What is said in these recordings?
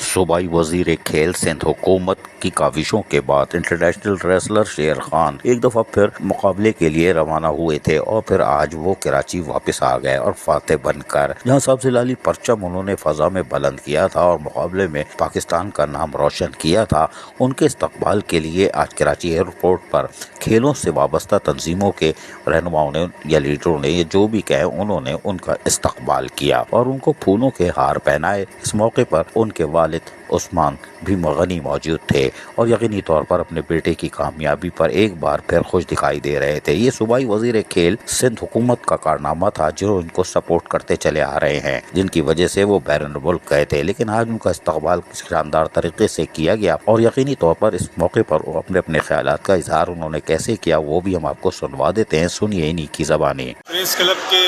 सूबाई वजीर खेल सिंध हुकूमत की काविशों के बाद इंटरनेशनल रेसलर शेर खान एक दफा फिर मुकाबले के लिए रवाना हुए थे और फिर आज वो कराची वापस आ गए और फातेह बनकर जहां सबसे लाली परचम उन्होंने फजा में बुलंद किया था और मुकाबले में पाकिस्तान का नाम रोशन किया था। उनके इस्तकबाल के लिए आज कराची एयरपोर्ट पर खेलों से वाबस्ता तंजीमों के रहनुमाओं ने या लीडरों ने जो भी कहे उन्होंने उनका इस्तकबाल किया और उनको फूलों के हार पहनाए। इस मौके पर उनके वालिद उस्मान भी गनी मौजूद थे और यकीनी तौर पर अपने बेटे की कामयाबी पर एक बार फिर खुश दिखाई दे रहे थे। ये सूबाई वजीर खेल सिंध हुकूमत का कारनामा था जो इनको सपोर्ट करते चले आ रहे हैं, जिनकी वजह से वो बैरून मुल्क गए थे, लेकिन आज उनका इस्तकबाल शानदार तरीके से किया गया और यकीनी तौर पर इस मौके पर अपने अपने ख्यालात का इजहार उन्होंने कैसे किया वो भी हम आपको सुनवा देते हैं। सुनिए इन्हीं की ज़बानी। प्रेस क्लब के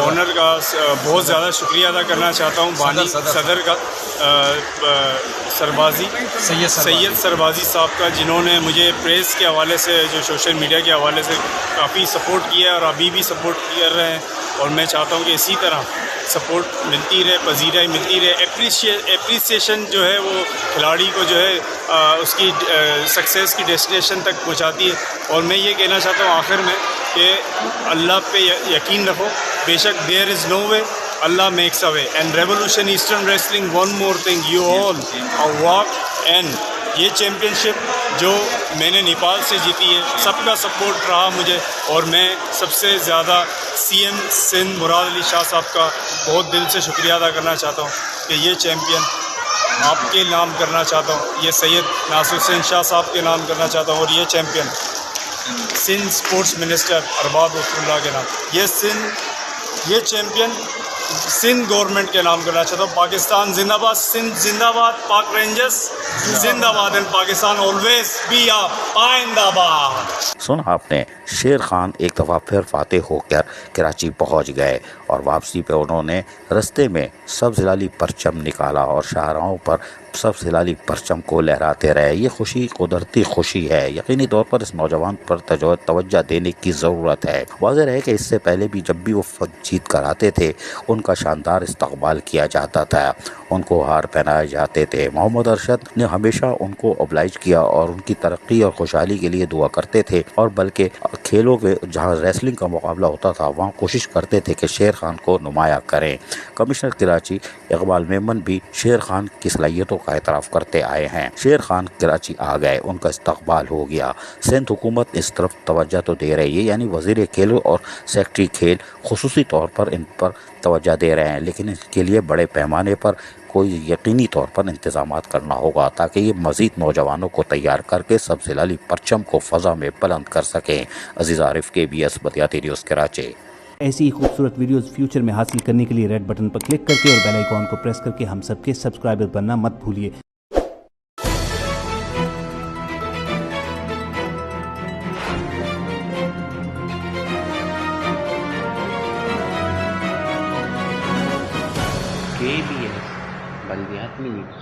ओनर का बहुत ज़्यादा शुक्रिया अदा करना चाहता हूँ, बानी सदर का सरबाजी सैयद सरबाजी साहब का, जिन्होंने मुझे प्रेस के हवाले से जो सोशल मीडिया के हवाले से काफ़ी सपोर्ट किया है और अभी भी सपोर्ट कर रहे हैं और मैं चाहता हूँ कि इसी तरह सपोर्ट मिलती रहे, पजीराई मिलती रहे। एप्रिसिएशन जो है वो खिलाड़ी को जो है उसकी सक्सेस की डेस्टिनेशन तक पहुँचाती है। और मैं ये कहना चाहता हूँ आखिर में कि अल्लाह पे यकीन रखो, बेशक there is no way, Allah makes a way. And Revolution Eastern Wrestling, one more thing, you all are walk and ये चैम्पियनशिप जो मैंने नेपाल से जीती है, सबका सपोर्ट रहा मुझे और मैं सबसे ज़्यादा CM सिंध मुराद अली शाह साहब का बहुत दिल से शुक्रिया अदा करना चाहता हूँ कि ये चैम्पियन आपके नाम करना चाहता हूँ, ये सैयद नासिर हुसैन शाह साहब के नाम करना चाहता हूँ और ये champion Sindh sports minister Arbab Ghafarullah के नाम, ये चैम्पियन सिंध गवर्नमेंट के नाम करना चाहता हूँ। पाकिस्तान जिंदाबाद, सिंध जिंदाबाद, पाक रेंजर्स जिंदाबाद and Pakistan always be a पाइंदाबाद। सुना आपने, शेर खान एक दफ़ा फिर फातेह होकर कराची पहुंच गए और वापसी पे उन्होंने रस्ते में सब्ज़ लाली परचम निकाला और शाहराहों पर सब्ज़ लाली परचम को लहराते रहे। ये खुशी कुदरती खुशी है, यकीनी तौर पर इस नौजवान पर तवज्जो देने की ज़रूरत है। वाज़ेह है कि इससे पहले भी जब भी वो जीत कर आते थे उनका शानदार इस्तकबाल किया जाता था, उनको हार पहनाए जाते थे। मोहम्मद अरशद ने हमेशा उनको ओब्लाइज किया और उनकी तरक्की और खुशहाली के लिए दुआ करते थे और बल्कि खेलों के जहां रेसलिंग का मुकाबला होता था वहां कोशिश करते थे कि शेर खान को नुमाया करें। कमिश्नर कराची इकबाल मेमन भी शेर खान की सलाहियतों का एतराफ़ करते आए हैं। शेर खान कराची आ गए, उनका इस्तकबाल हो गया। सिंध हुकूमत इस तरफ तवज्जो तो दे रही है, यानी वज़ीर खेल और सेक्रेटरी खेल खुसूसी तौर पर इन पर तवज्जो दे रहे हैं, लेकिन इसके लिए बड़े पैमाने पर कोई यकीनी तौर पर इंतजामात करना होगा ताकि ये मज़ीद नौजवानों को तैयार करके सब्ज़ लाली परचम को फ़ज़ा में बुलंद कर सकें। अज़ीज़ आरिफ, KBS बदियाती न्यूज़ कराची। ऐसी ही खूबसूरत वीडियोस फ्यूचर में हासिल करने के लिए रेड बटन पर क्लिक करके और बेल आइकॉन को प्रेस करके हम सबके सब्सक्राइबर बनना मत भूलिए। KBS बल्दियाती न्यूज़।